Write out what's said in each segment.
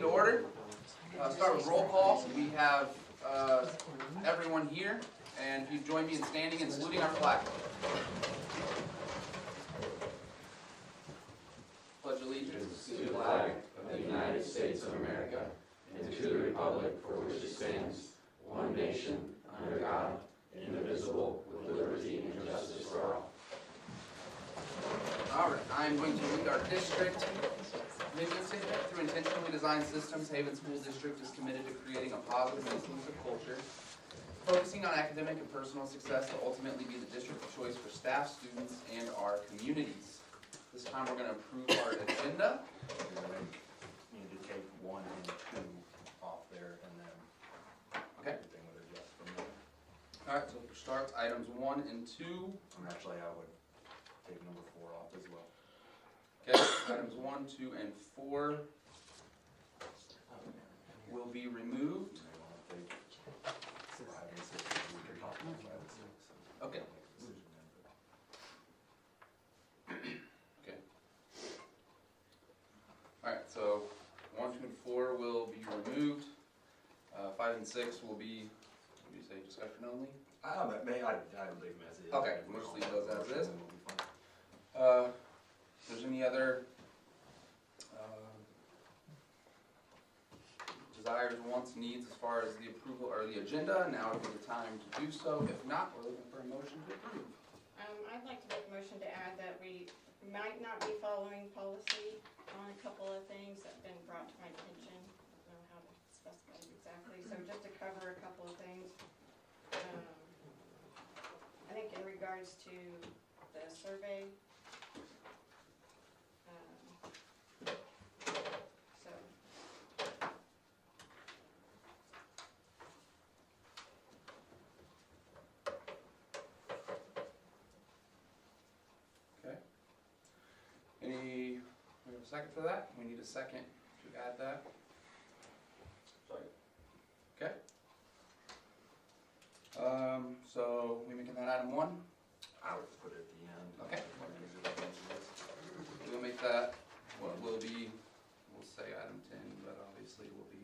To order. Start with roll call. We have everyone here, and if you join me in standing and saluting our flag. Pledge allegiance to the flag of the United States of America and to the republic for which it stands, one nation, under God, indivisible, with liberty and justice for all. All right, I'm going to lead our district mission statement. Through intentionally designed systems, Haven School District is committed to creating a positive and inclusive culture, focusing on academic and personal success to ultimately be the district of choice for staff, students, and our communities. This time we're going to approve our agenda. You need to take 1 and 2 off there, and then everything would adjust from there. All right, so for starts, items 1 and 2. Actually, I would take number 4 off as well. Okay, items 1, 2, and 4 will be removed. You may want to take 5 and 6. We were talking about 5 and 6. Okay. Okay. All right, so 1, 2, and 4 will be removed. 5 and 6 will be, what do you say, discussion only? I would leave them as is. Okay, we'll just leave those as is. We'll be fine. If there's any other desires, wants, needs as far as the approval or the agenda, now would be the time to do so. If not, we're looking for a motion to approve. I'd like to make a motion to add that we might not be following policy on a couple of things that have been brought to my attention. I don't know how to specify it exactly, so just to cover a couple of things. I think in regards to the survey, We have a second for that? We need a second to add that. Sorry. Okay. So we making that item 1? I would put it at the end. Okay. We'll make that what will be, we'll say item 10, but obviously will be.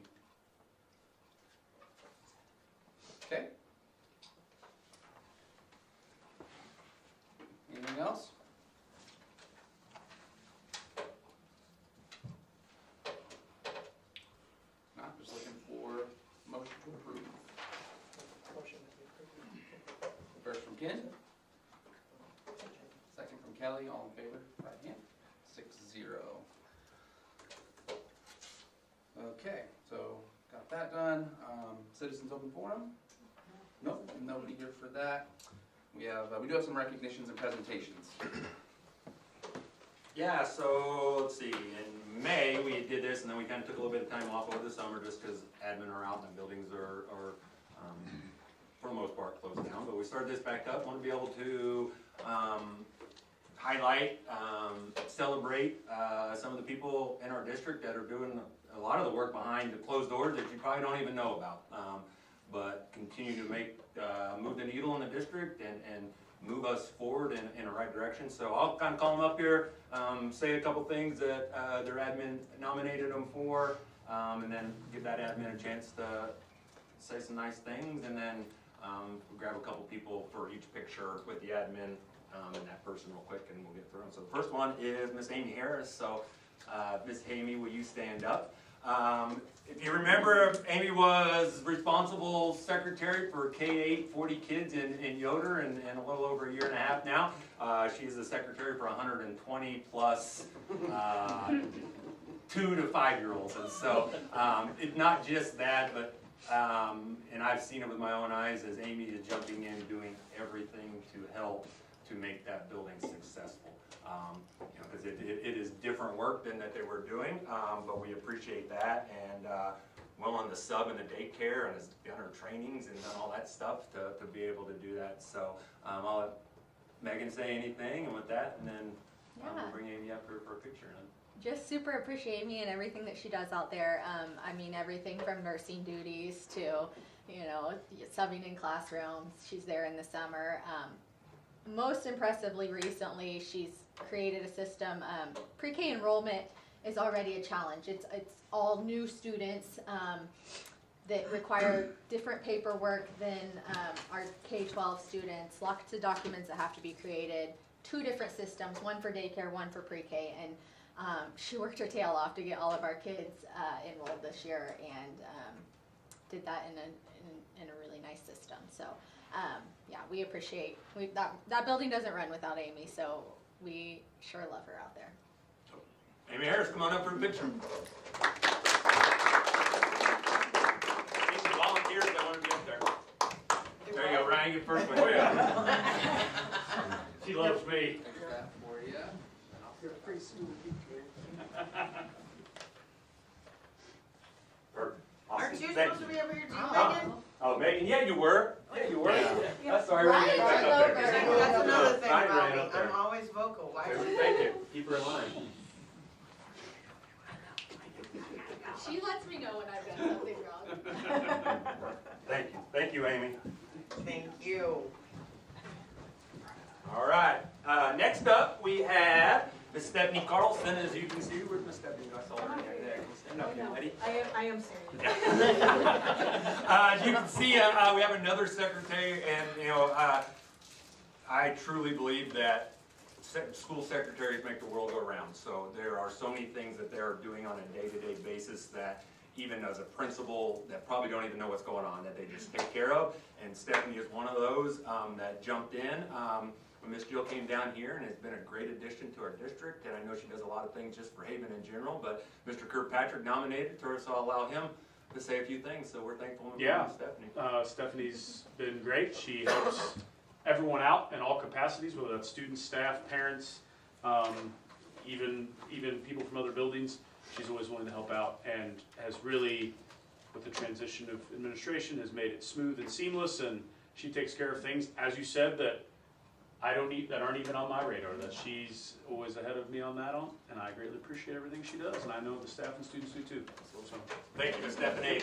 Okay. Anything else? Not just looking for motion to approve. Motion to approve. First from Ken. Second from Kelly. All in favor? Right hand. 6-0. Okay, so got that done. Citizens Open Forum. Nope, nobody here for that. We have we do have some recognitions and presentations. Yeah, so let's see, in May we did this and then we kind of took a little bit of time off over the summer just because admin are out and the buildings are for the most part closed down. But we started this back up, want to be able to highlight, celebrate some of the people in our district that are doing a lot of the work behind the closed doors that you probably don't even know about. But continue to make, move the needle in the district and move us forward in the right direction. So I'll kind of call them up here, say a couple things that their admin nominated them for, and then give that admin a chance to say some nice things, and then we'll grab a couple people for each picture with the admin and that person real quick, and we'll get through them. So the first one is Miss Amy Harris. So Miss Amy, will you stand up? If you remember, Amy was responsible secretary for K-8, 40 kids in Yoder, and a little over a year and a half now. She's the secretary for 120 plus 2 to 5-year-olds. And so it's not just that, but and I've seen it with my own eyes as Amy is jumping in, doing everything to help to make that building successful. You know, because it is different work than that they were doing, but we appreciate that, and willing to sub in the daycare and has done her trainings and done all that stuff to be able to do that. So I'll let Megan say anything, and with that, and then we'll bring Amy up here for a picture. Just super appreciate Amy and everything that she does out there. I mean, everything from nursing duties to, you know, subbing in classrooms. She's there in the summer. Most impressively recently, she's created a system. Pre-K enrollment is already a challenge. It's all new students that require different paperwork than our K-12 students, lots of documents that have to be created, 2 different systems, one for daycare, one for pre-K, and she worked her tail off to get all of our kids enrolled this year, and did that in a really nice system. So yeah, we appreciate, that building doesn't run without Amy, so we sure love her out there. Amy Harris, come on up for a picture. Need some volunteers that want to be up there. There you go, Ryan, get first one. Oh, yeah. She loves me. Take that for you. You're pretty smooth. Aren't you Thank supposed to be over here too, Oh. Megan? Oh, Megan, yeah, you were. Yeah, you were. Yeah. That's sorry. Ryan Ryan, back took up over. there. That's another thing Ryan about ran me, up there. I'm always vocal, why would you? Thank you. Keep her in line. She lets me know when I've done something wrong. Thank you. Thank you, Amy. Thank you. All right. Next up, we have Miss Stephanie Carlson. As you can see, where's Miss Stephanie? I saw her there. Can you stand up, young lady? I am serious. As you can see, we have another secretary, and I truly believe that school secretaries make the world go round. So there are so many things that they're doing on a day-to-day basis that even as a principal that probably don't even know what's going on, that they just take care of. And Stephanie is one of those that jumped in when Miss Jill came down here, and has been a great addition to our district. And I know she does a lot of things just for Haven in general, but Mr. Kirkpatrick nominated her, so I'll allow him to say a few things. So we're thankful for Stephanie. Stephanie been great. She helps everyone out in all capacities, whether that's students, staff, parents, even people from other buildings. She's always willing to help out, and has really, with the transition of administration, has made it smooth and seamless. And she takes care of things, as you said, that that aren't even on my radar. That she's always ahead of me on that, and I greatly appreciate everything she does. And I know the staff and students do too. So Thank you, Ms. Stephanie.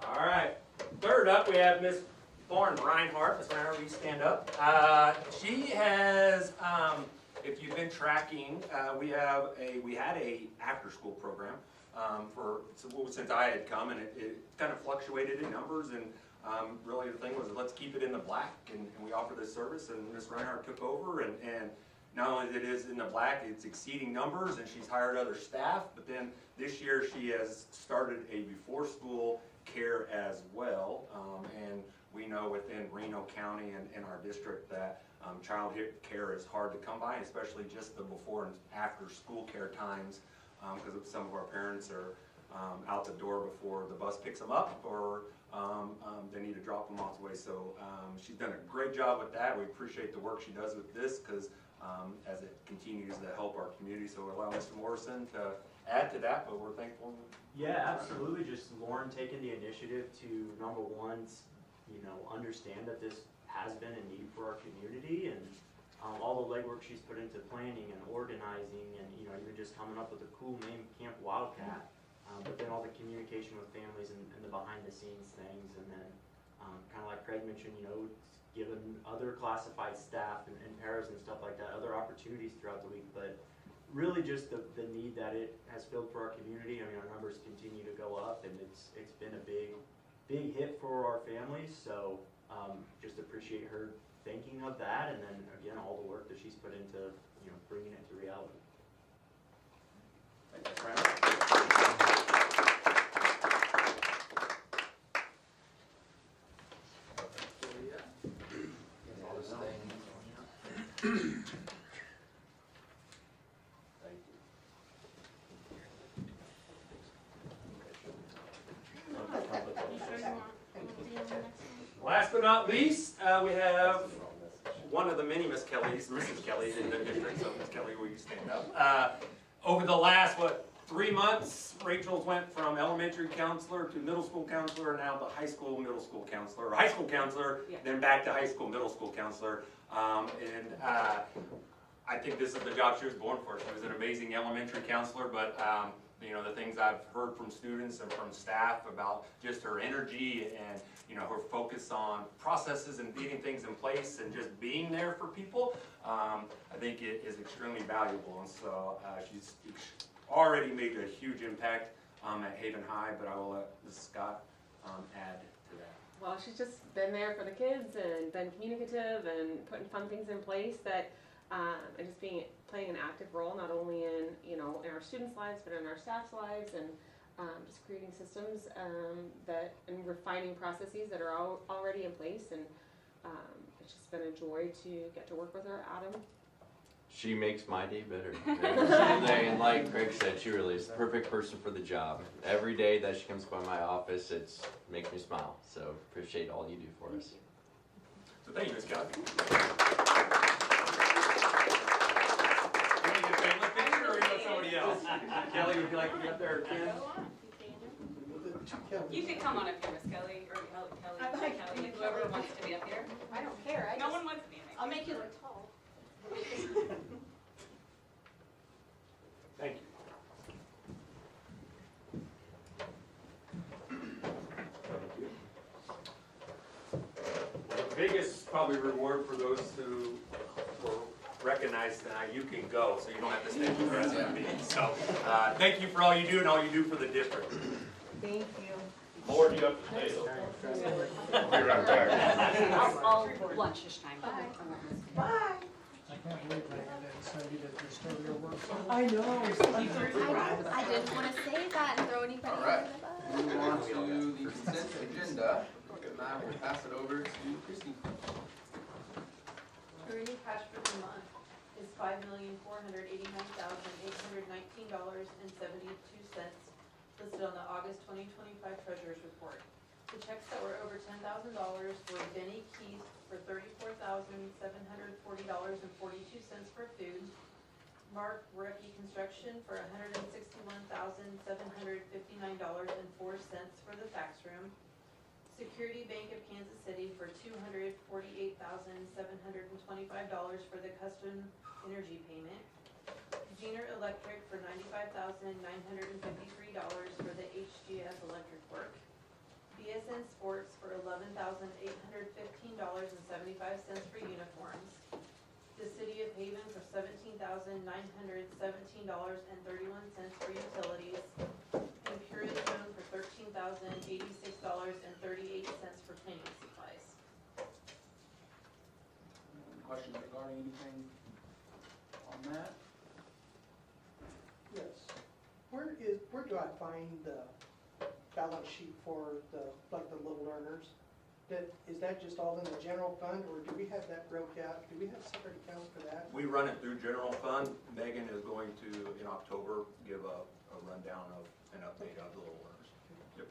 All right. Third up, we have Ms. Lauren Reinhardt. Ms. Reinhardt, will you stand up? She has, if you've been tracking, we had a after-school program since I had come, and it kind of fluctuated in numbers, and really the thing was, let's keep it in the black, and we offer this service, and Ms. Reinhardt took over, and not only that it is in the black, it's exceeding numbers, and she's hired other staff, but then this year she has started a before-school care as well, and we know within Reno County and our district that child care is hard to come by, especially just the before and after school care times, because some of our parents are out the door before the bus picks them up, or they need to drop them off the way. So she's done a great job with that. We appreciate the work she does with this, because as it continues to help our community. So we'll allow Mr. Morrison to add to that, but we're thankful. Yeah, absolutely. Just Lauren taking the initiative to, number one, understand that this has been a need for our community, and all the legwork she's put into planning and organizing, and even just coming up with a cool name, Camp Wildcat. But then all the communication with families and the behind-the-scenes things, and then kind of like Craig mentioned, given other classified staff and pairs and stuff like that, other opportunities throughout the week. But really just the need that it has filled for our community. I mean, our numbers continue to go up, and it's been a big hit for our families. So just appreciate her thinking of that, and then again, all the work that she's put into bringing it to reality. Thanks, Brandon. Last but not least, we have one of the many Miss Kellys, Mrs. Kellys in the district. So Miss Kelly, will you stand up? Over the last, 3 months, Rachel went from elementary counselor to middle school counselor, now the high school middle school counselor, or high school counselor, then back to high school middle school counselor. I think this is the job she was born for. She was an amazing elementary counselor, but you know, the things I've heard from students and from staff about just her energy and, you know, her focus on processes and getting things in place and just being there for people, I think it is extremely valuable. And so she's already made a huge impact at Haven High, but I will let Scott add to that. Well, she's just been there for the kids and been communicative and putting fun things in place that, and just playing an active role not only in, you know, in our students' lives but in our staff's lives, and just creating systems and refining processes that are already in place. And it's just been a joy to get to work with her. Adam. She makes my day better. And like Craig said, she really is the perfect person for the job. Every day that she comes by my office, it makes me smile. So appreciate all you do for us. So thank you, Ms. Kelly. You want to get a family picture or you know somebody else? Kelly, would you like to get up there again? You could come on up here, Miss Kelly, or Kelly, whoever wants to be up here. I don't care. No one wants to be in there. I'll make you look tall. Thank you. The biggest probably reward for those who were recognized tonight, you can go, so you don't have to stay for the rest of the meeting. So thank you for all you do and all you do for the district. Thank you. More do you have to say though? Be right back. I'll lunch this time. Bye. I can't believe I had to send you to restore your work. I know. I didn't want to say that and throw anybody All right. under the bus. Move on to the consent agenda, and I will pass it over to Christie. Security cash for the month is $5,489,819.72, listed on the August 2025 Treasurer's Report. The checks that were over $10,000 were Benny Keith for $34,740.42 for food, Mark Recke Construction for $161,759.04 for the fax room, Security Bank of Kansas City for $248,725 for the custom energy payment, Jeaner Electric for $95,953 for the HGS electric work, BSN Sports for $11,815.75 for uniforms, the City of Haven for $17,917.31 for utilities, and Purity Zone for $13,086.38 for cleaning supplies. Questions regarding anything on that? Yes. Where do I find the balance sheet for the little learners? Is that just all in the general fund, or do we have that broke out? Do we have separate accounts for that? We run it through general fund. Megan is going to, in October, give a rundown of an update of the little learners. Yep.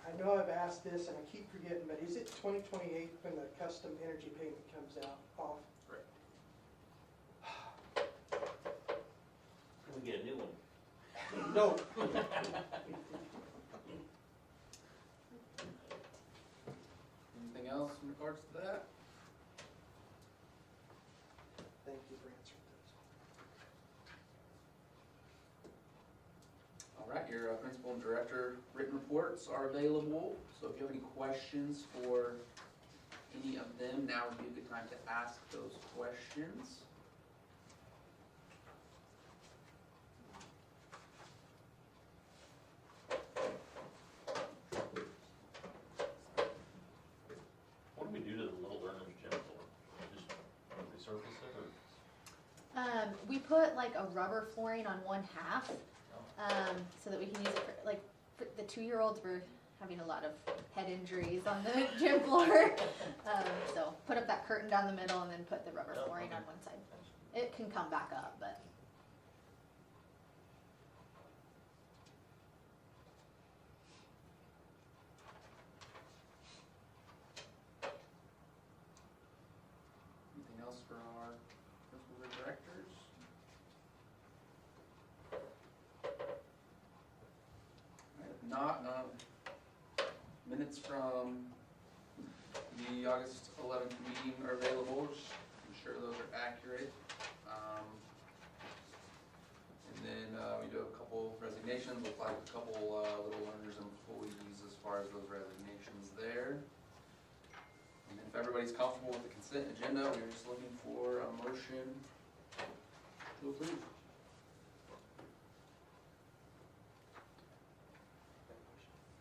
I know I've asked this and I keep forgetting, but is it 2028 when the custom energy payment comes off? Right. We get a new one. No. Anything else in regards to that? Thank you for answering those. All right, your principal and director written reports are available, so if you have any questions for any of them, now would be a good time to ask those questions. What do we do to the little learners gym floor? Just resurface it or? We put like a rubber flooring on one half, so that we can use it for the 2-year-olds were having a lot of head injuries on the gym floor. So put up that curtain down the middle and then put the rubber flooring on one side. It can come back up, but. Anything else for our principals and directors? not, minutes from the August 11th meeting are available. Just ensure those are accurate. And then we do have a couple resignations. We'll flag a couple little learners and employees as far as those resignations there. And if everybody's comfortable with the consent agenda, we're just looking for a motion to approve.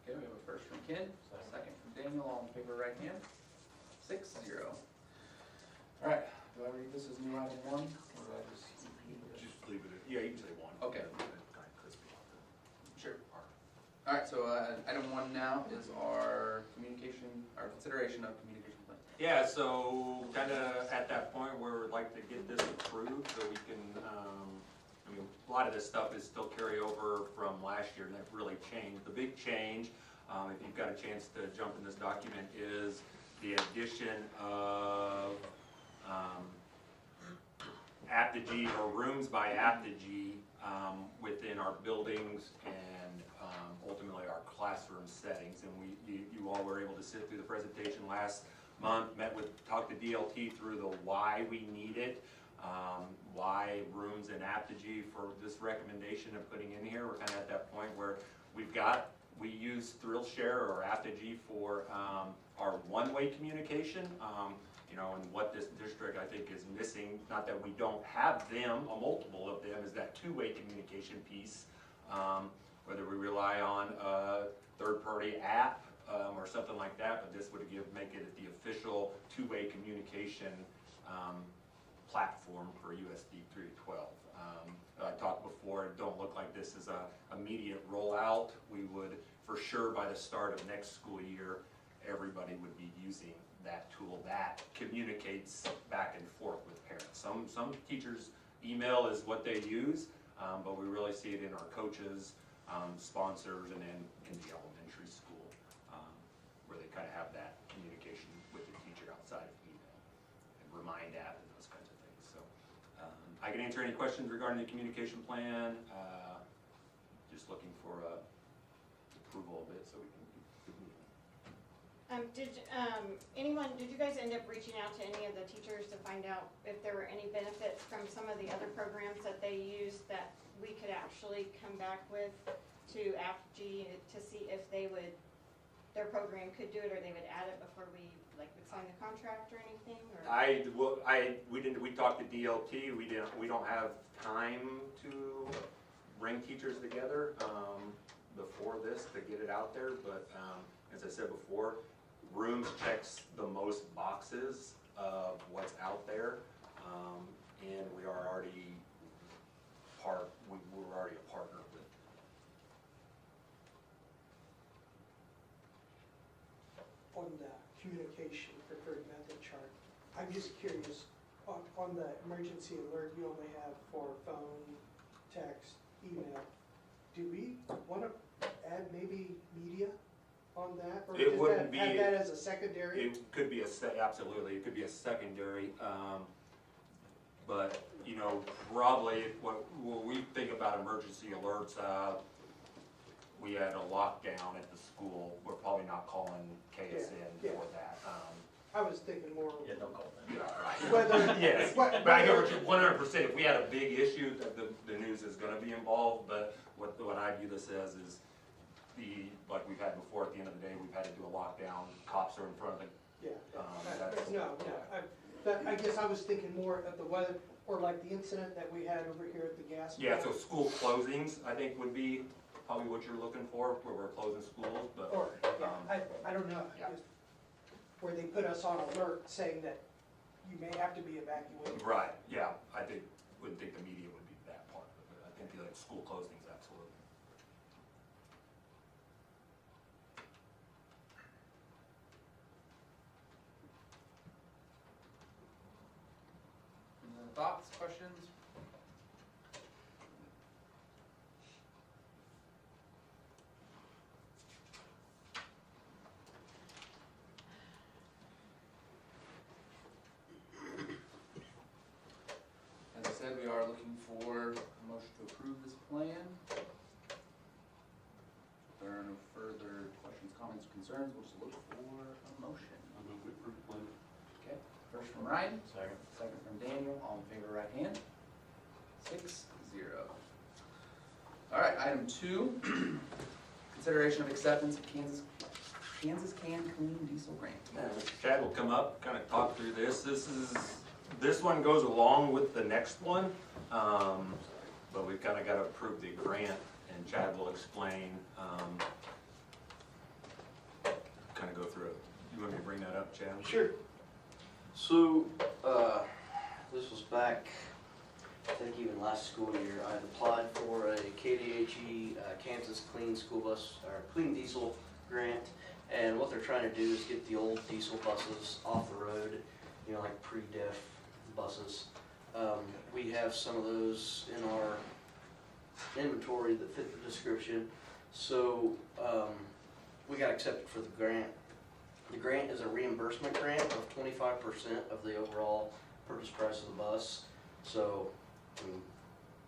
Okay, we have a first from Ken, second from Daniel, all in favor, right hand. 6-0. All right, do I read this as new item 1, or do I just? Just leave it, yeah, you can say one. Okay. Sure. All right, so item 1 now is our consideration of communication plan. Yeah, so kind of at that point where we'd like to get this approved so we can, I mean, a lot of this stuff is still carryover from last year and that really changed. The big change, if you've got a chance to jump in this document, is the addition of aptitude or rooms by aptitude within our buildings and ultimately our classroom settings. And you all were able to sit through the presentation last month, talked to DLT through the why we need it, why rooms and aptitude for this recommendation of putting in here. We're kind of at that point where we use ThrillShare or aptitude for our one-way communication. You know, and what this district I think is missing, not that we don't have them, a multiple of them, is that two-way communication piece. Whether we rely on a third-party app or something like that, but this would make it the official two-way communication platform for USD 3-12. I talked before, it don't look like this is a immediate rollout. We would, for sure, by the start of next school year, everybody would be using that tool that communicates back and forth with parents. Some teachers' email is what they use, but we really see it in our coaches, sponsors, and then in the elementary school, where they kind of have that communication with the teacher outside of email, and remind app and those kinds of things. So I can answer any questions regarding the communication plan. Just looking for approval of it so we can keep moving. Did you guys end up reaching out to any of the teachers to find out if there were any benefits from some of the other programs that they use that we could actually come back with to AFG to see if their program could do it, or they would add it before we would sign the contract or anything? Or? We talked to DLT. We don't have time to bring teachers together before this to get it out there, but as I said before, Rooms checks the most boxes of what's out there, and we are already we're already a partner with. On the communication preferred method chart, I'm just curious, on the emergency alert you only have for phone, text, email. Do we want to add maybe media on that? Or It wouldn't be. Add that as a secondary? It could be absolutely, it could be a secondary, but, you know, probably when we think about emergency alerts, we had a lockdown at the school, we're probably not calling KSN for that. I was thinking more. Yeah, don't call them. Yeah, right. Whether. Yes, but I hear what you, 100%, if we had a big issue, the news is gonna be involved, but what I view this as is like we've had before, at the end of the day, we've had to do a lockdown, cops are in front of the. I guess I was thinking more of the weather, or like the incident that we had over here at the gas. Yeah, plant. so school closings, I think would be probably what you're looking for, where we're closing schools, but. Or, I don't know. Yeah. Just where they put us on alert saying that you may have to be evacuated. Right, yeah, wouldn't think the media would be that part of it, but I think like school closings, absolutely. Any other thoughts, questions? As I said, we are looking for a motion to approve this plan. If there are are no further questions, comments, concerns, we'll just look for a motion. I'll move with proof plan. Okay, first from Ryan, Second. second from Daniel, all in favor, right hand. 6-0. All right, item 2, consideration of acceptance of Kansas Can Clean Diesel Grant. Mr. Chad will come up, kind of talk through this. This one goes along with the next one, but we've kind of got to approve the grant, and Chad will explain, kind of go through it. You want me to bring that up, Chad? Sure. So, this was back, I think even last school year, I had applied for a KDHE, Kansas Clean School Bus, or Clean Diesel grant. And what they're trying to do is get the old diesel buses off the road, you know, like pre-def buses. We have some of those in our inventory that fit the description. So, we got accepted for the grant. The grant is a reimbursement grant of 25% of the overall purchase price of the bus. So,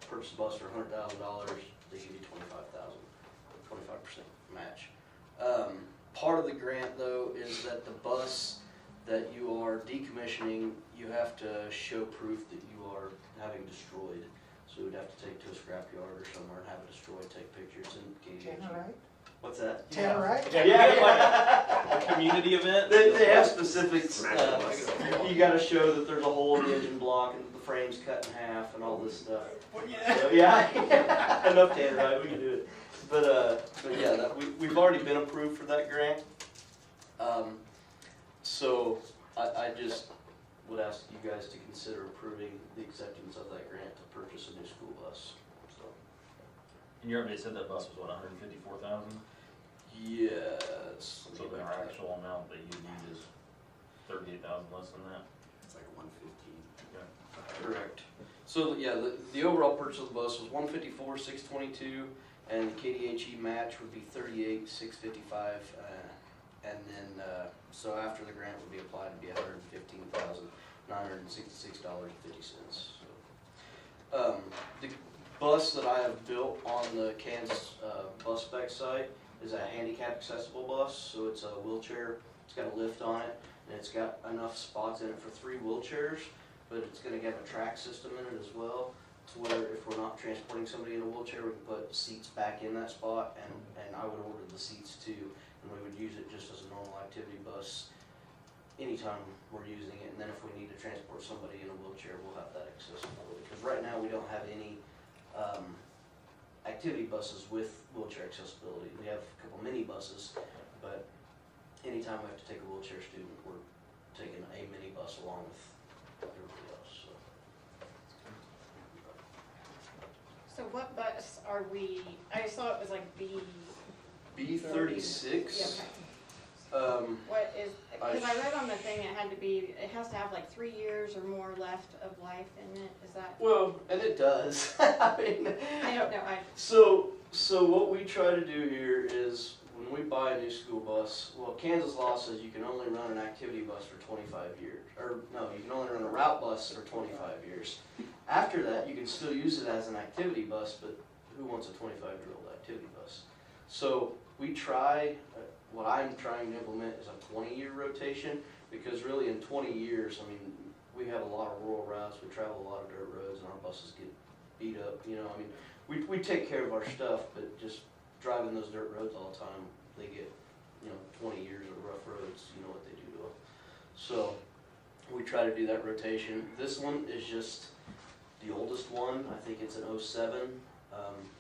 purchase the bus for $100,000, they give you $25,000, 25% match. Part of the grant, though, is that the bus that you are decommissioning, you have to show proof that you are having destroyed. So we'd have to take to a scrapyard or somewhere and have it destroyed, take pictures, and KDHE. Tannerite? What's that? Tannerite? Yeah, like a community event. They have specifics. You gotta show that there's a hole in the engine block and the frame's cut in half and all this stuff. So, yeah, enough Tannerite, we can do it. But yeah, we've already been approved for that grant. So I just would ask you guys to consider approving the acceptance of that grant to purchase a new school bus. So. And you already said that bus was what, 154,000? Yes. So the actual amount that you need is 38,000 less than that? It's like 115. Okay. Correct. So yeah, the overall purchase of the bus was 154,622. And the KDHE match would be 38,655, and then so after the grant would be applied, it'd be $115,966.50. So, the bus that I have built on the Kansas bus spec site is a handicap accessible bus. So it's a wheelchair. It's got a lift on it, and it's got enough spots in it for 3 wheelchairs. But it's going to have a track system in it as well, to where if we're not transporting somebody in a wheelchair, we can put seats back in that spot, and I would order the seats too, and we would use it just as a normal activity bus anytime we're using it. And then if we need to transport somebody in a wheelchair, we'll have that accessibility. Because right now we don't have any activity buses with wheelchair accessibility. We have a couple mini buses, but anytime we have to take a wheelchair student, we're taking a mini bus along with everybody else. So. So what bus are we, I saw it was like B36. Yeah, okay. What is, because I read on the thing it had to be, it has to have like 3 years or more left of life in it, is that? Well, and it does. I mean, I don't know, So what we try to do here is when we buy a new school bus, well, Kansas law says you can only run an activity bus for 25 years. Or no, you can only run a route bus for 25 years. After that, you can still use it as an activity bus, but who wants a 25-year-old activity bus? So we try, what I'm trying to implement is a 20-year rotation, because really in 20 years, I mean, we have a lot of rural routes, we travel a lot of dirt roads, and our buses get beat up, you know, I mean, we take care of our stuff, but just driving those dirt roads all the time, they get, you know, 20 years of rough roads, you know what they do to them. So we try to do that rotation. This one is just the oldest one. I think it's an 07.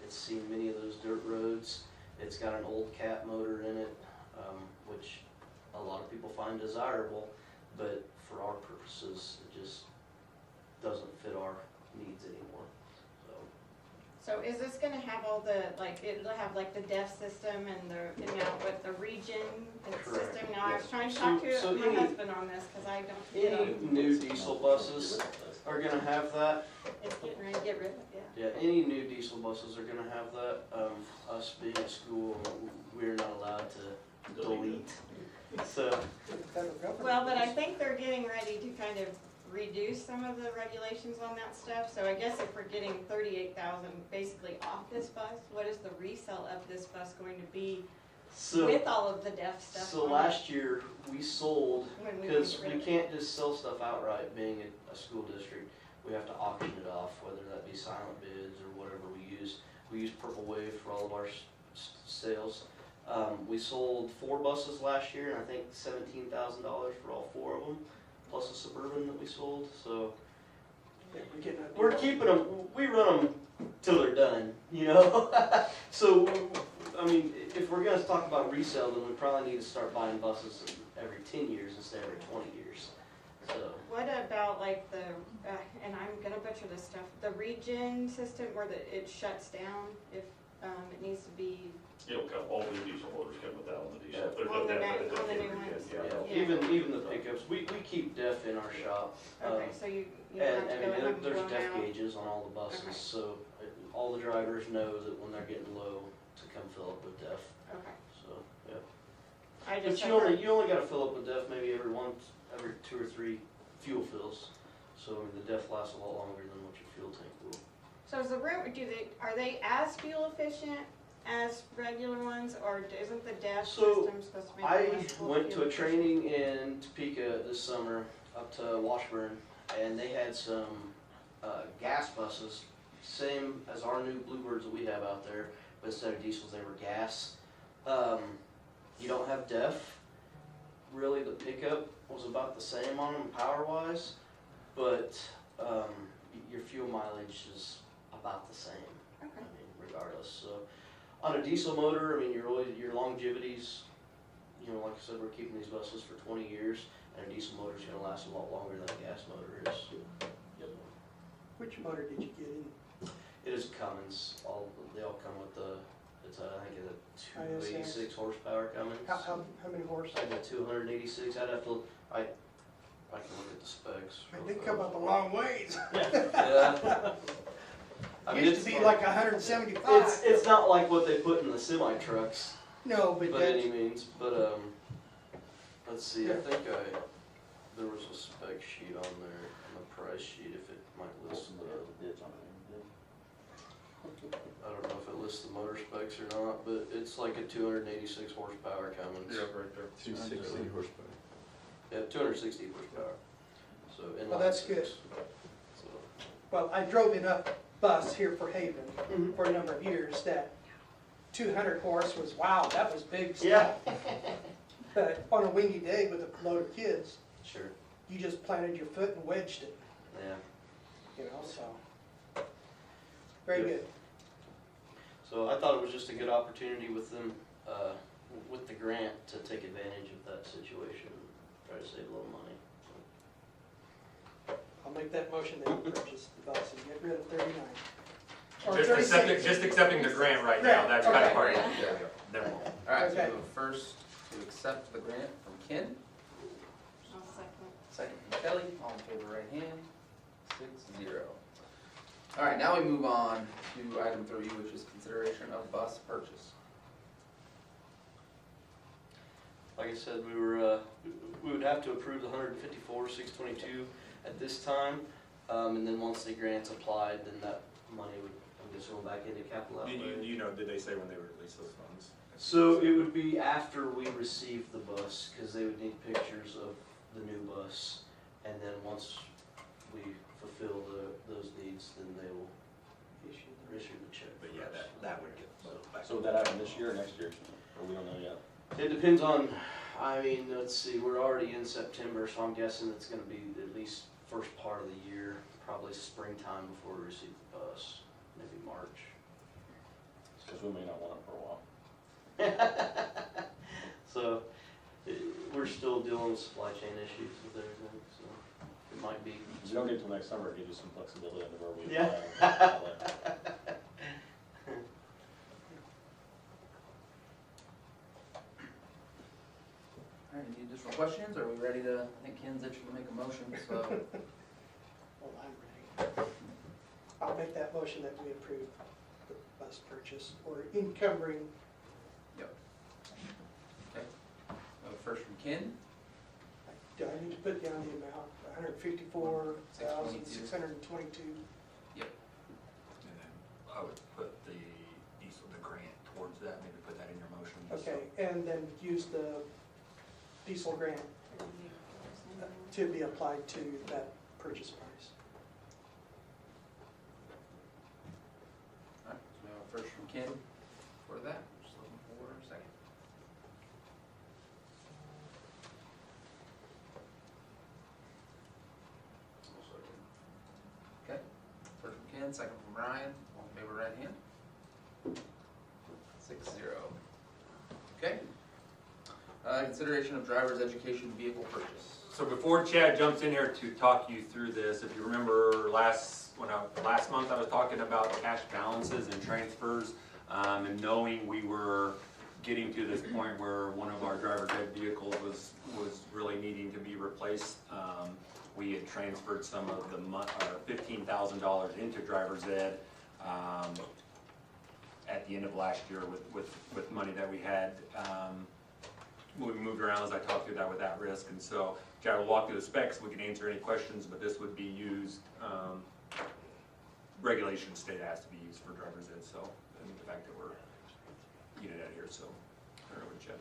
It's seen many of those dirt roads. It's got an old cat motor in it, which a lot of people find desirable, but for our purposes, it just doesn't fit our needs anymore. So is this gonna have all the, like, it'll have like the DEF system and the amount with the region and Correct, system? Now, I was yes. trying to talk So to my husband on this, cause I don't get Any on. new diesel buses are gonna have that. It's getting ready to get rid of it, yeah. Yeah, any new diesel buses are gonna have that. Us being a school, we're not allowed to delete. So, Well, but I think they're getting ready to kind of reduce some of the regulations on that stuff. So I guess if we're getting 38,000 basically off this bus, what is the resale of this bus going to be So, with all of the deaf stuff. so on it last year, we sold, when we because get rid we of it. can't just sell stuff outright, being a school district. We have to auction it off, whether that be silent bids or whatever we use. We use Purple Wave for all of our sales. We sold 4 buses last year, and I think $17,000 for all 4 of them, plus a Suburban that we sold. So Yeah, we're getting a we're deal. keeping them. We run them till they're done, you know. So I mean, if we're gonna talk about resale, then we probably need to start buying buses every 10 years instead of every 20 years. So. What about like the, and I'm gonna butcher this stuff, the regen system where it shuts down if it needs to be, It'll come, all the diesel motors come with that on the diesel. Yeah. There's On no the doubt new- that on the it's new gonna be ones. good, Yeah, Yeah. even the pickups, we keep DEF in our shop. okay, so you don't And, have to I go mean, and have them there's blown DEF out. gauges on all the buses, Okay. so all the drivers know that when they're getting low, to come fill up with DEF, Okay, so, yeah. I But just you have only, heard, you only gotta fill up with DEF maybe every 2 or 3 fuel fills. So I mean, the DEF lasts a lot longer than what your fuel tank will. so is the room, are they as fuel efficient as regular ones, or isn't the DEF So, system supposed to be I less fuel went to a efficient? training in Topeka this summer up to Washburn, and they had some gas buses, same as our new Bluebirds that we have out there, but instead of diesels, they were gas. You don't have DEF. Really, the pickup was about the same on them power-wise, but your fuel mileage is about the same. I Okay. mean, regardless. So, on a diesel motor, I mean, your longevities, you know, like I said, we're keeping these buses for 20 years, and a diesel motor is going to last a lot longer than a gas motor is. Yep. Which motor did you get in? It is Cummins. They all come with the. It's I think it's a 286 horsepower Cummins. How many horse? I got 286. I'd have to. I can look at the specs. Man, real they come quick. up a long ways. Yeah. I mean, Used it's to be like 175. It's not like what they put in the semi trucks. No, but By that's, any means, but let's see, I think there was a spec sheet on there, on the price sheet, if it might list the, I don't know if it lists the motor specs or not, but it's like a 286 horsepower Cummins. right there. 260 horsepower. Yeah, 260 horsepower, so inline Well, that's 6. good. So, well, I drove enough bus here for Haven Mhm. for a number of years that 200 horse was, wow, that was big Yeah. stuff. But on a windy day with a load of kids, sure, you just planted your foot and wedged it, yeah. you know, so. Very Yep. good. So I thought it was just a good opportunity with them, with the grant to take advantage of that situation, and try to save a little money. I'll make that motion that we purchase the bus and get rid of 39. Or Just 36. accepting the grant right now, that's kind of Okay. part of it. There we go. Never mind. Alright, so Okay. we have a first to accept the grant from Ken, I'll second. second from Kelly, all in favor, right hand, 6-0. Alright, now we move on to item 3, which is consideration of bus purchase. Like I said, we would have to approve the 154,622 at this time, and then once the grant's applied, then that money would, I'm guessing, go back into capital outlay. Did they say when they would release those funds? So it would be after we receive the bus, because they would need pictures of the new bus, and then once we fulfill those needs, then they will issue the check. But yeah, that would get back. So would that happen this year or next year? Or we don't know yet? It depends on, I mean, let's see, we're already in September, so I'm guessing it's gonna be at least first part of the year, probably springtime before we receive the bus, maybe March. Because we may not want it for a while. So, we're still dealing with supply chain issues with everything, so it might be. If you don't get till next summer, it gives you some flexibility into where we. Yeah. Alright, any additional questions? Are we ready to, I think Ken's itching to make a motion, so. Well, I'm ready. I'll make that motion that we approve the bus purchase or encumbering. Okay. First from Ken, Do I need to put down the amount, 154,622? And then I would put the grant towards that, maybe put that in your motion. Okay, use the diesel grant to be applied to that purchase price. All right, so we have a first from Ken for that. Just looking for a second. Okay, first from Ken, second from Ryan. All in favor, right hand. 6-0. Okay. Consideration of driver's education vehicle purchase. So before Chad jumps in here to talk you through this, if you remember last month I was talking about cash balances and transfers, and knowing we were getting to this point where one of our driver's ed vehicles was really needing to be replaced. We had transferred some of the $15,000 into driver's ed at the end of last year with money that we had. We moved around as I talked through that with that risk, and so Chad will walk through the specs, we can answer any questions, but this would be used, regulation state has to be used for driver's ed, so, and the fact that we're getting it out here, so, I don't know what Chad.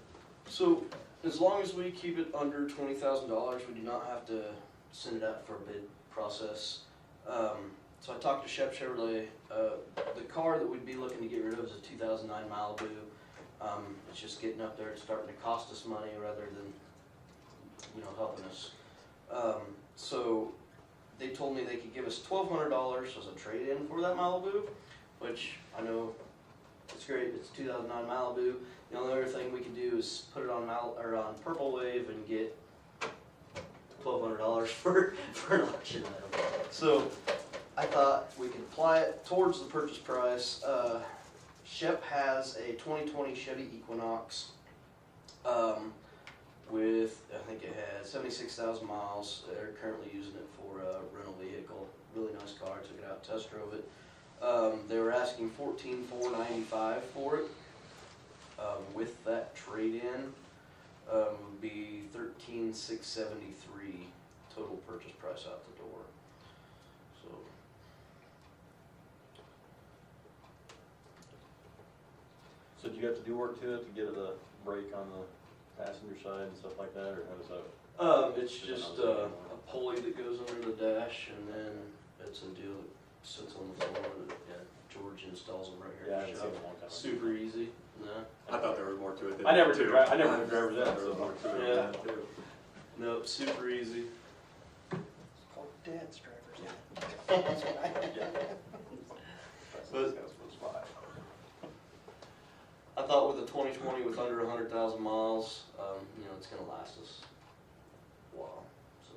So, as long as we keep it under $20,000, we do not have to send it out for a bid process. So I talked to Sept Chevrolet. The car that we'd be looking to get rid of is a 2009 Malibu. It's just getting up there, it's starting to cost us money rather than, helping us. So they told me they could give us $1,200 as a trade-in for that Malibu, which I know it's great. It's a 2009 Malibu. The only other thing we could do is put it on Purple Wave and get $1,200 for an auction item. So I thought we could apply it towards the purchase price. Shep has a 2020 Chevy Equinox with, I think it has 76,000 miles. They're currently using it for a rental vehicle. Really nice car. Took it out, test drove it. They were asking $14,495 for it. With that trade-in, would be $13,673 total purchase price out the door. So. So do you have to do work to it to get the brake on the passenger side and stuff like that, or how does that? It's just a pulley that goes under the dash, and then it's a deal that sits on the floor that George installs them right here. Yeah, I in haven't the seen shop. it in a long time. Super easy. No. I thought there was more to it than I never that, did too. drive. I never did driver's ed. There was more to it Yeah. than that too. Nope, super easy. It's called Dad's driver's ed. I thought with a 2020 with under 100,000 miles, it's gonna last us a while, so.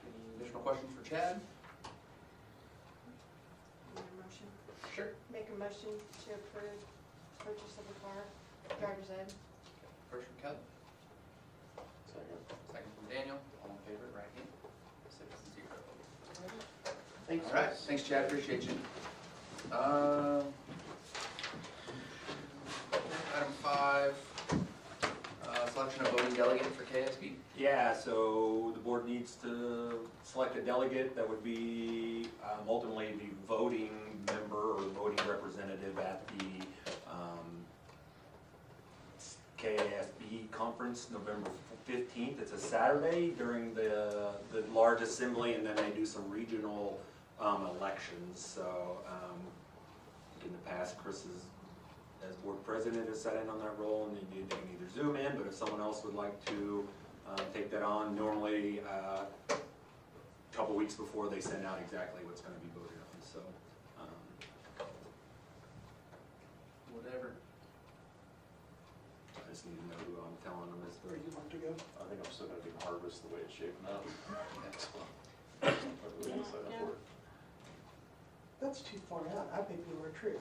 Any additional questions for Chad? Need a motion? Sure. Make a motion to approve purchase of the car, driver's ed. First from Kelly, second from Daniel. All in favor, right hand. 6-0. Thanks. All right, thanks Chad, appreciate you. Item 5, selection of voting delegate for KSB. Yeah, so the board needs to select a delegate that would be ultimately the voting member or voting representative at the KASB conference, November 15th. It's a Saturday during the large assembly, and then they do some regional elections. So in the past, Chris is, as board president, has sat in on that role, and they can either Zoom in, but if someone else would like to take that on, normally a couple weeks before they send out exactly what's going to be voted on. So Whatever. I just need to know who I'm telling them is Where the. you want to go? I think I'm still gonna do harvest the way it's shaping up. Yeah. That's too far out. I think we were a trip.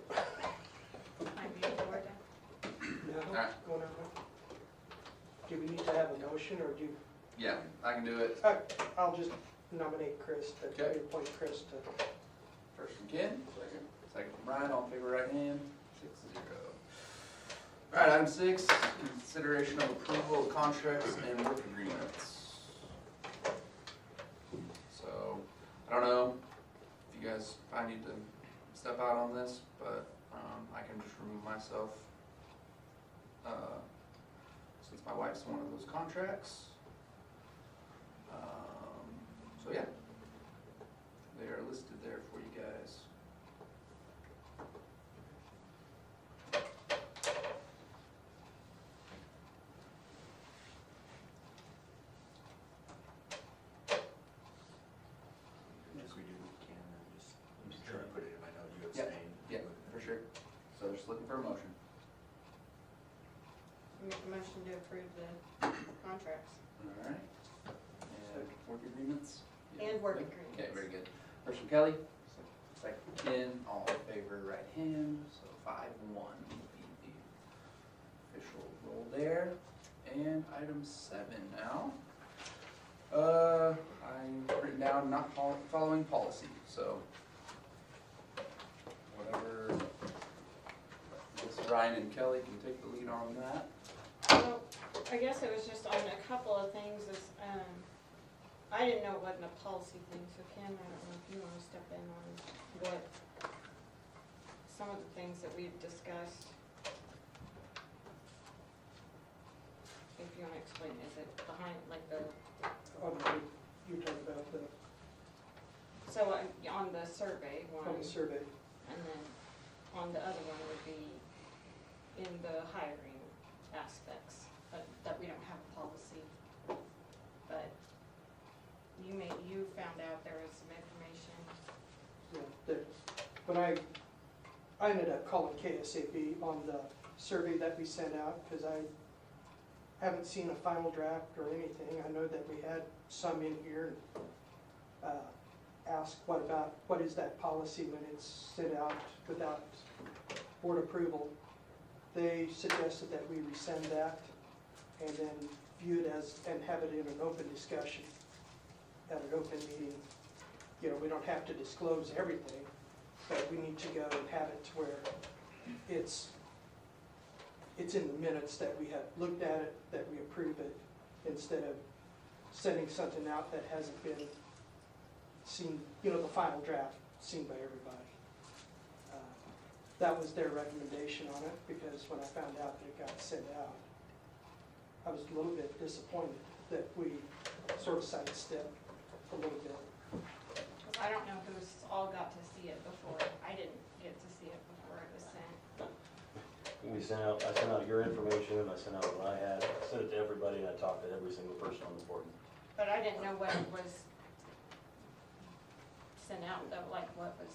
Might be in Florida. No, Alright. going out there. Do we need to have a motion, or do? Yeah, I can do it. I'll just nominate Chris, Okay. appoint Chris to. First from Ken, second from Ryan, all in favor, right hand. 6-0. All right, item 6, consideration of approval of contracts and work agreements. So, I don't know if you guys, I need to step out on this, but, I can just remove myself, since my wife's one of those contracts. So yeah, they are listed there for you guys. Yes, we do, we can, I'm just trying to put it in my note, you Yeah, abstained. yeah, for sure. So just looking for a motion. Make a motion to approve the contracts Alright. And work agreements? and work Good? agreements. Okay, very good. First from Kelly, second from Ken, all in favor, right hand, so 5-1 would be the official roll there. And item 7 now. I've written down not following policy, so whatever, I guess Ryan and Kelly can take the lead on that. Well, I guess it was just on a couple of things, I didn't know it wasn't a policy thing, so Ken, I don't know if you wanna step in on what, some of the things that we've discussed. If you wanna explain, is it behind, like You're talking about the, so on the survey one, on the survey. and then on the other one would be in the hiring aspects, that we don't have a policy. But you found out there was some information. Yeah, that, when I ended up calling KSAB on the survey that we sent out, because I haven't seen a final draft or anything. I know that we had some in here, asked what is that policy when it's sent out without board approval. They suggested that we rescind that and then view it as, and have it in an open discussion at an open meeting. You know, we don't have to disclose everything, but we need to go and have it to where it's in the minutes that we have looked at it, that we approve it, instead of sending something out that hasn't been seen, you know, the final draft seen by everybody. That was their recommendation on it, because when I found out that it got sent out, I was a little bit disappointed that we sort of sidestepped a little bit. Because I don't know who's all got to see it before. I didn't get to see it before it was sent. I sent out your information, and I sent out what I had, I sent it to everybody, and I talked to every single person on the board. But I didn't know what was sent out, though, like what was,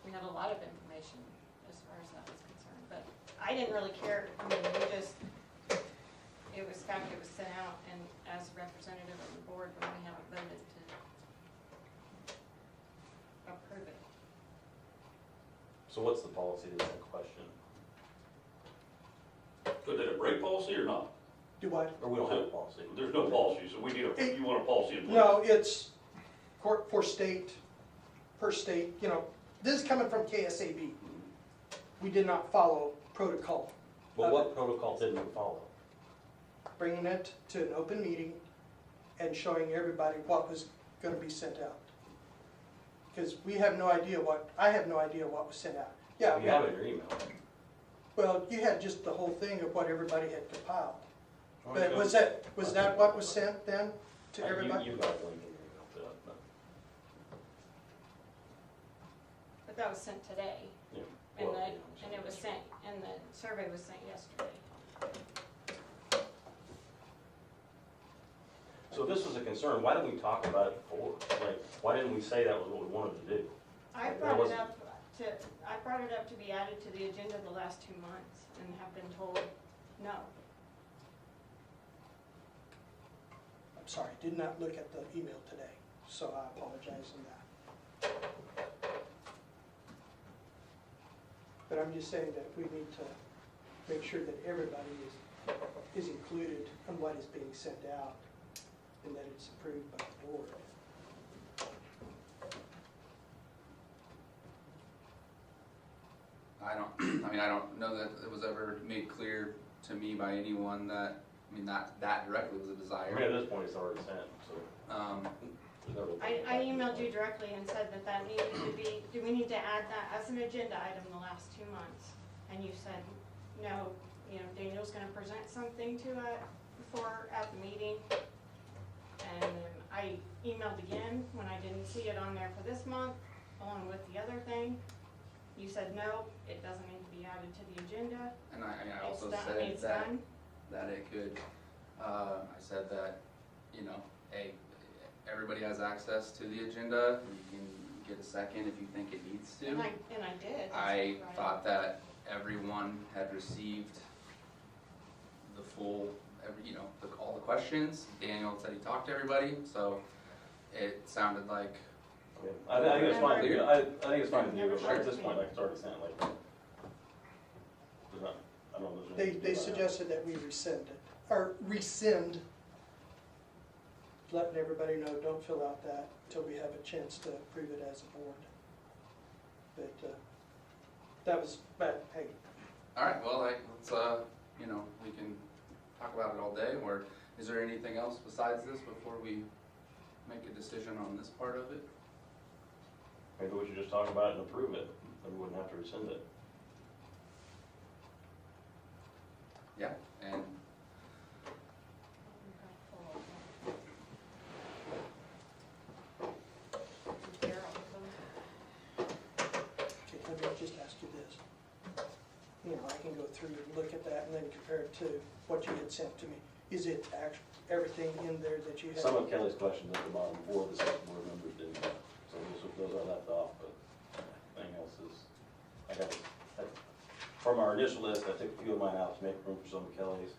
we had a lot of information as far as that was concerned. But I didn't really care. I mean, it was fact it was sent out, and as a representative of the board, when we haven't voted to approve it. So what's the policy to that question? So did it break policy or not? Do what? Or we don't have a policy? There's no policy, so we need you want a policy in place? No, it's for state, per state, you know, this is coming from KSAB. We did not follow protocol. Well, what protocol didn't we follow? Bringing it to an open meeting and showing everybody what was gonna be sent out. Because we have no idea I have no idea what was sent out. Yeah, You have it in your email. well, you had just the whole thing of what everybody had compiled. Oh, But was that what was sent then to everybody? You've got a link in your email to that, but, But that was sent today, yeah. and Well, and it was sent, and the survey was sent yesterday. So if this was a concern, why didn't we talk about it before? Like, why didn't we say that was what we wanted to do? I That brought it wasn't- up to be added to the agenda the last 2 months, and have been told no. I'm sorry, did not look at the email today, so I apologize on that. But I'm just saying that we need to make sure that everybody is included in what is being sent out, and that it's approved by the board. I don't know that it was ever made clear to me by anyone that, that directly was a I mean, desire. at this point, it's already sent, so. I emailed you directly and said that that needed to be, do we need to add that as an agenda item the last 2 months? And you said, no, you know, Daniel's gonna present something to it at the meeting. And then I emailed again when I didn't see it on there for this month, along with the other thing. You said, no, it doesn't need to be added to the agenda. And I also It's done- said it's that, done. that it could, I said that, you know, hey, everybody has access to the agenda, you can get a second if you think it needs to. And I did. I Right. thought that everyone had received the full, you know, all the questions. Daniel said he talked to everybody, so it sounded like, I think it's fine, Never- I think it's fine to do, Never but at this showed point, me. like it's already sent, like, there's not, I don't know if there's They anything to do about it. suggested that we rescind it, or rescind, letting everybody know, don't fill out that until we have a chance to approve it as a board. But, that was, but, hey, alright, well, like, let's, you know, we can talk about it all day, or is there anything else besides this before we make a decision on this part of it? Maybe we should just talk about it and approve it, then we wouldn't have to rescind it. Yeah, and okay, let me just ask you this. You know, I can go through and look at that and then compare it to what you had sent to me. Is it everything in there that you had? Some of Kelly's questions at the bottom, 4 of the 6 board members didn't, so those are left off, but everything else is, from our initial list, I took a few of mine out to make room for some of Kelly's.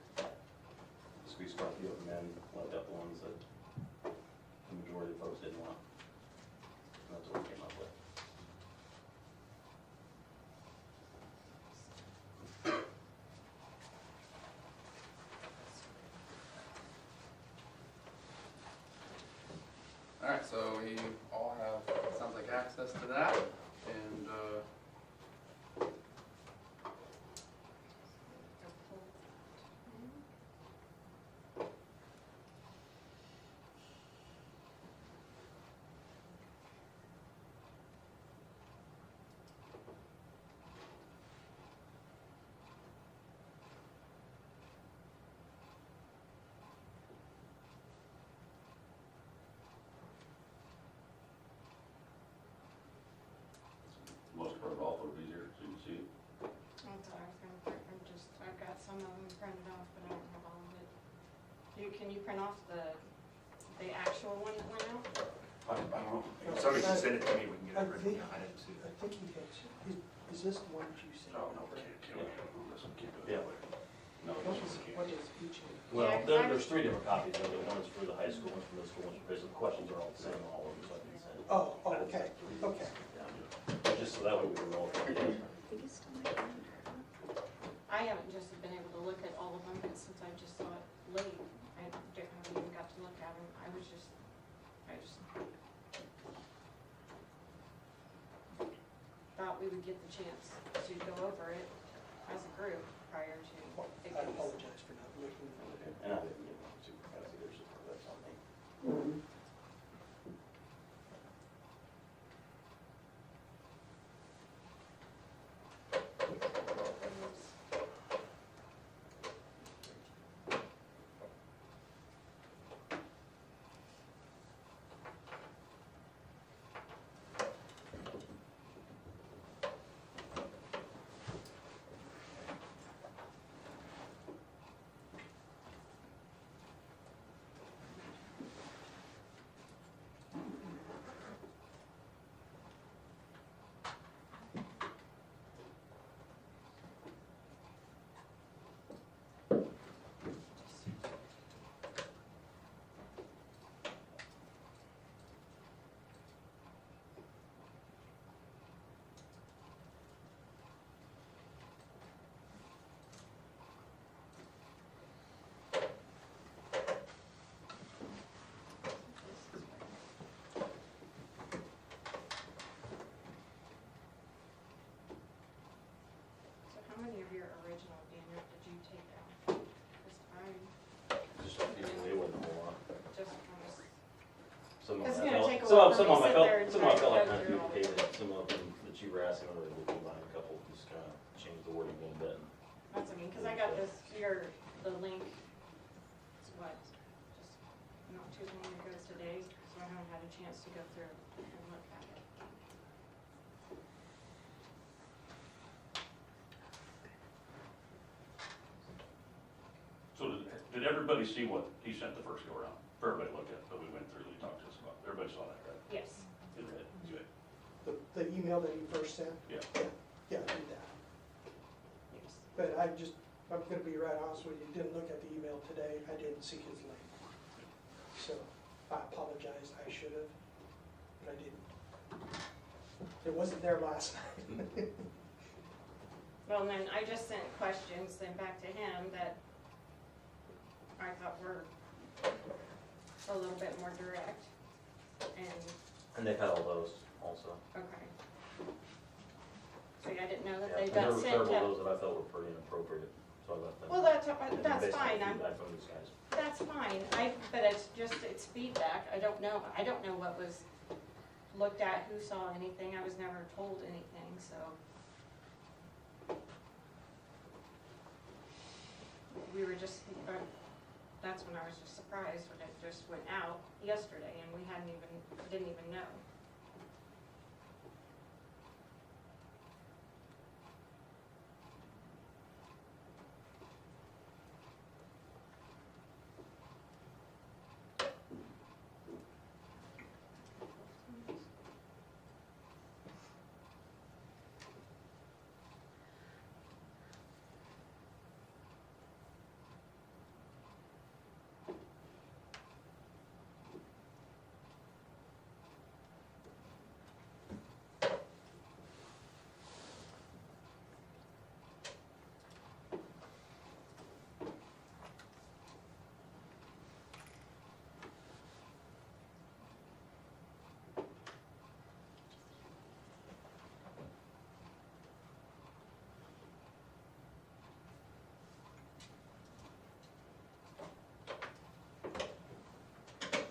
Squeezed quite a few of them in, left out the ones that the majority of folks didn't want. And that's what we came up with. alright, so we all have, sounds like access to that, and, Must print it off a little easier so you can see it. That's what I was gonna print, I've got some of them printed off, but I don't have all of it. Can you print off the actual one that went out? I don't know, somebody should send it to me, we can get it written down, I didn't see I it. think he had, is this the one that you sent? Oh, no, can't, listen, can't do Yeah. it that way. No, What this is, one what can't. is each of them? Well, Yeah, 'cause I there's was- 3 different copies of it, one's for the high school, one's for middle school, one's for basic, the questions are all the same, all of them, so I can send it. Oh, okay, okay. Just so that way we can roll it. I haven't just been able to look at all of them, but since I just saw it late, I haven't even got to look at them. I just thought we would get the chance to go over it as a group prior to it I getting. apologize for not looking. And I didn't get one super fast either, so that's on me. Some of It's them I gonna felt, take a some while of for them me to I sit there felt, and some of them I try felt to like go kind of through all duplicated, some of them that you were asking, whether we combine a couple, just kind of change the wording a little bit. That's okay, because I got this here, the link, it's what, just not too long ago today, so I haven't had a chance to go through and look at it. So did everybody see what he sent the first go around? Everybody looked at it, but we went through, he talked to us about, everybody saw that, right? Yes. Good, good. The email that you first sent? Yeah. Yeah, I did that. Yes. But I'm gonna be right honest with you, didn't look at the email today, I didn't see his link. So, I apologize, I should have, but I didn't. It wasn't there last night. Well, and then I just sent questions then back to him that I thought were a little bit more direct, and, And they've had all those also. okay. So yeah, I didn't know that Yeah, they and there got were sent several of out. those that I felt were pretty inappropriate, so I left them. Well, And that's based on fine, feedback from these guys. that's fine, but it's feedback, I don't know what was looked at, who saw anything, I was never told anything, so. We were just, that's when I was just surprised when it just went out yesterday and we didn't even know.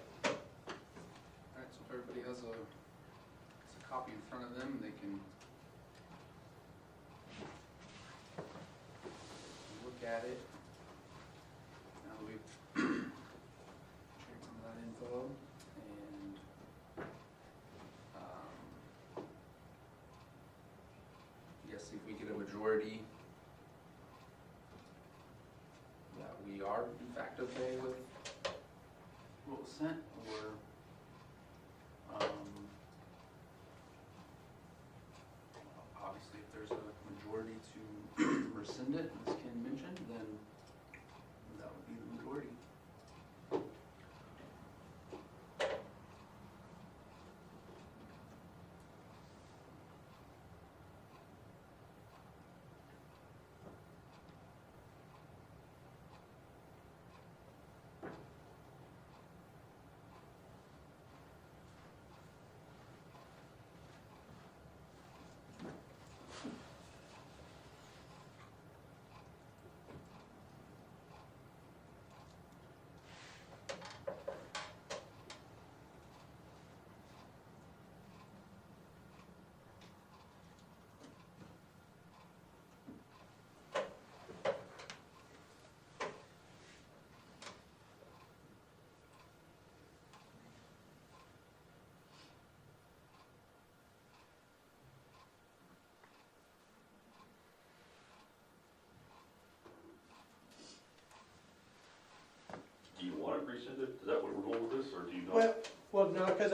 Alright, so if everybody has a copy in front of them, they can look at it. Now that we've checked some of that info, and yes, if we get a majority that we are in fact okay with what was sent, or obviously, if there's a majority to rescind it, as Ken mentioned, then that would be the majority. Do you want it rescinded? Is that what we're going with this, or do you not? Well, no, because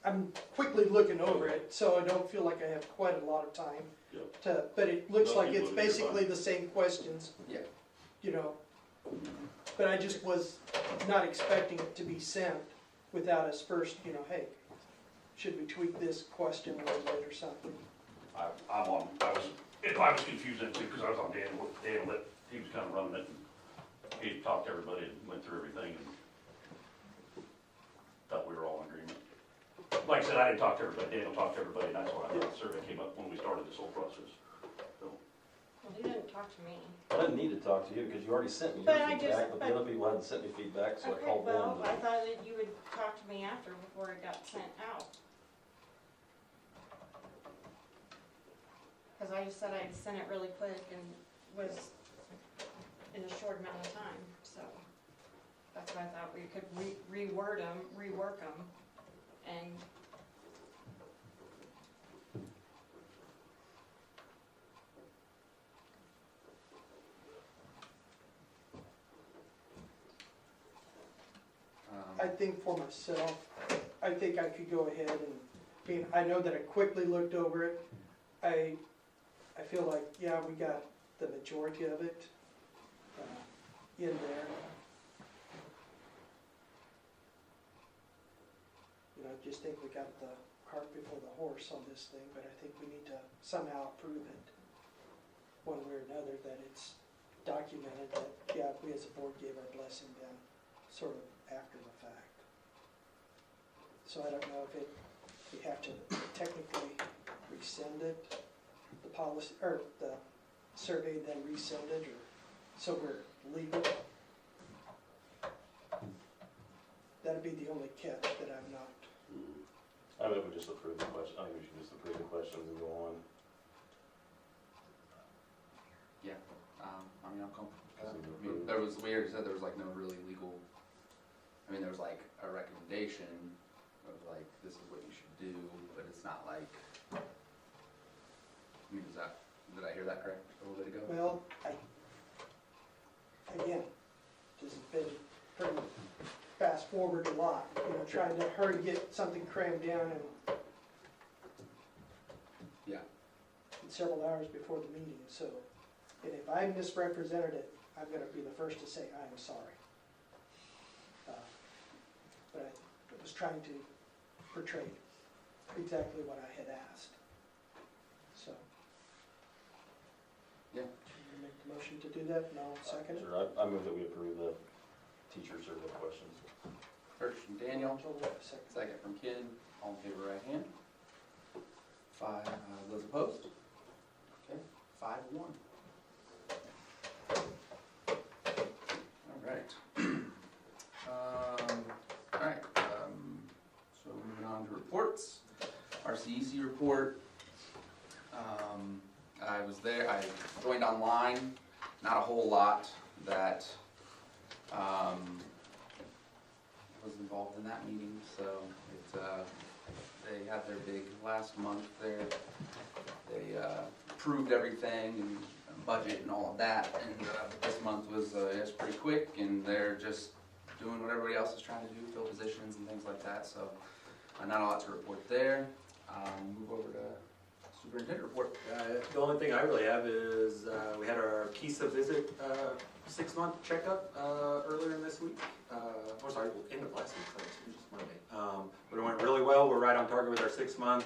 I'm quickly looking over it, so I don't feel like I have quite a lot of time Yep. but it looks No, like you it's would, you're basically fine. the same questions. Yeah. You know, but I just was not expecting it to be sent without us first, hey, should we tweak this question a little bit or something? If I was confused then too, because I was on Dan Lit, he was kind of running it, and he talked to everybody and went through everything, and thought we were all in agreement. Like I said, I didn't talk to everybody, Daniel talked to everybody, and that's why the survey came up when we started this whole process. So, Well, he didn't talk to me. I didn't need to talk to you because you already sent me your But I feedback, just- but the other people hadn't sent me feedback, so I Okay, called them. well, I thought that you would talk to me after, before it got sent out. Cause I just said I'd send it really quick and was in a short amount of time, so. That's why I thought we could reword them, rework them, and I think for myself, I think I could go ahead and, I mean, I know that I quickly looked over it. I feel like, yeah, we got the majority of it in there. You know, I just think we got the cart before the horse on this thing, but I think we need to somehow prove it one way or another, that it's documented that, yeah, we as a board gave our blessing then, sort of after the fact. So I don't know if we have to technically rescind it, the policy, or the survey, then rescind it, or, so we're legal. That'd be the only catch that I'm not. I think we just approve the question, I think we should just approve the questions and go on. Yeah, I mean, I'm comfortable with that. I mean, there was, we already said there was like no really legal, I mean, there was like a recommendation of like, this is what you should do, but it's not like, I mean, did I hear that correct a little bit ago? Well, again, this has been pretty fast forward a lot, you know, trying to hurry get something crammed down Yeah. in several hours before the meeting, so, and if I misrepresented it, I'm gonna be the first to say I'm sorry. But I was trying to portray exactly what I had asked, so. Yeah. You make the motion to do that, and I'll second it. Sure, I move that we approve the teacher survey questions. First from Daniel, Second. second from Ken, all in favor, right hand. 5, those opposed? Okay, 5-1. Alright, so moving on to reports. Our CEC report. I was there, I joined online, not a whole lot that was involved in that meeting, so they had their big last month there. They approved everything and budget and all of that, and this month was pretty quick, and they're just doing what everybody else is trying to do, fill positions and things like that, so not a lot to report there. Move over to superintendent report. The only thing I really have is we had our KISA visit 6-month checkup earlier in this week. Or sorry, end of last week, so it was just Monday. But it went really well. We're right on target with our 6-month.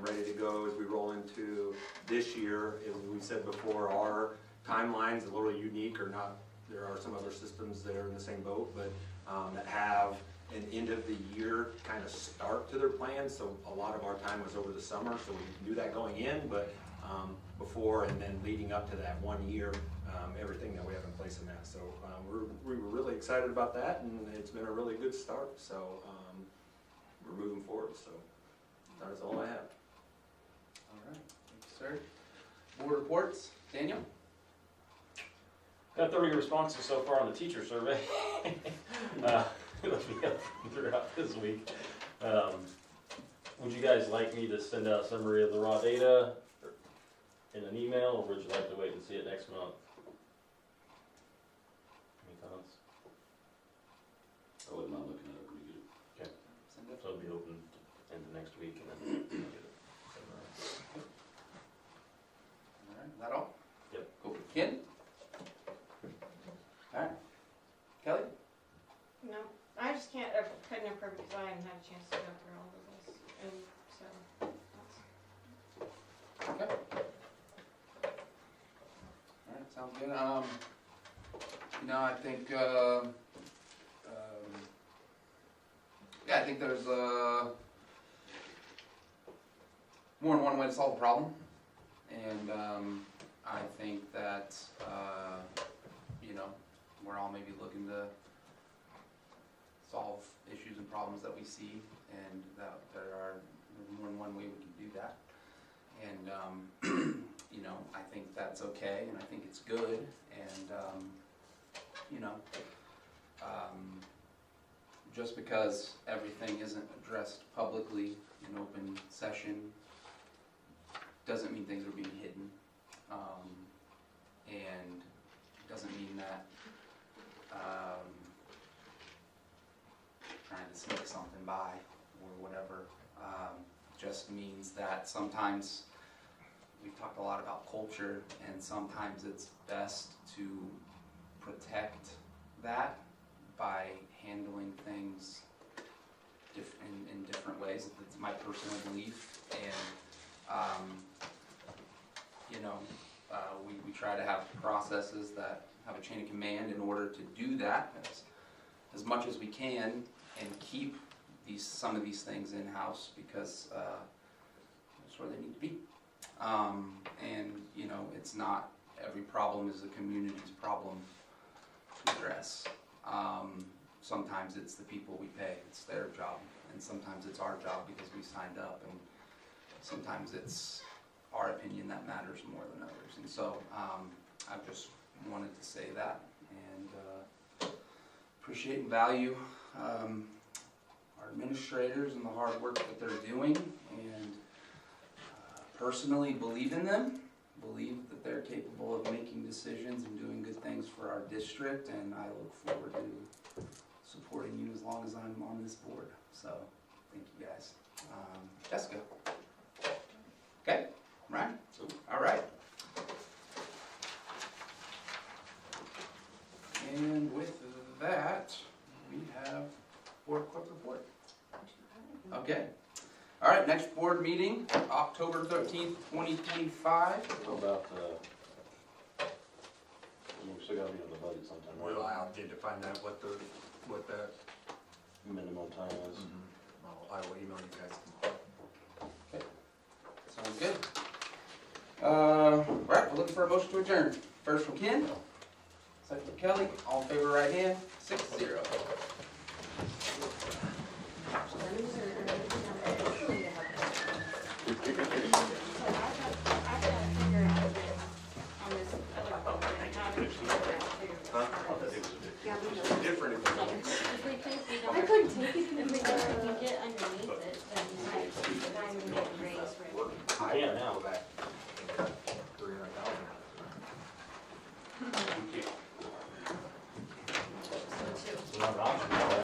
Ready to go as we roll into this year. As we said before, our timeline's a little unique, or not. There are some other systems that are in the same boat, but that have an end of the year kind of start to their plan. So a lot of our time was over the summer, so we knew that going in, but before and then leading up to that 1 year, everything that we have in place in that. So we were really excited about that, and it's been a really good start. So we're moving forward. So that's all I have. All right, thank you, sir. Board reports, Daniel? Got 30 responses so far on the teacher survey. It'll be up throughout this week. Would you guys like me to send out a summary of the raw data in an email, or would you like to wait and see it next month? Any thoughts? I wouldn't mind looking at it when you get it. Okay. Send it. So it'll be open into next week and then get it. All right, is that all? Yep. Go for Ken? All right. Kelly? no, I just couldn't approve it because I hadn't had a chance to go through all of this, and so that's. Okay. All right, sounds good. You know, I think, yeah, I think there's more than one way to solve the problem, and I think that, you know, we're all maybe looking to solve issues and problems that we see, and that there are more than one way we can do that. And, you know, I think that's okay, and I think it's good, and, you know, just because everything isn't addressed publicly in open session doesn't mean things are being hidden, and doesn't mean that trying to sneak something by or whatever. Just means that sometimes we've talked a lot about culture, and sometimes it's best to protect that by handling things in different ways. It's my personal belief, and you know, we try to have processes that have a chain of command in order to do that as much as we can, and keep some of these things in-house, because that's where they need to be. And you know, it's not every problem is the community's problem to address. Sometimes it's the people we pay, it's their job, and sometimes it's our job because we signed up, and sometimes it's our opinion that matters more than others. And so I just wanted to say that, and appreciate and value our administrators and the hard work that they're doing, and personally believe in them, believe that they're capable of making decisions and doing good things for our district, and I look forward to supporting you as long as I'm on this board. So, thank you guys. Jessica. Okay, Ryan? All right. And with that, we have board clerk report. Okay. All right, next board meeting, October 13th, 2025. How about, we still gotta be on the budget sometime, right? Well, I'll need to find out what that, Minimum time is. I will email you guys tomorrow. Okay. Sounds good. All right, we're looking for a motion to adjourn. First from Ken, second from Kelly. All in favor, right hand. 6-0. Different. I couldn't take it if we can get underneath it.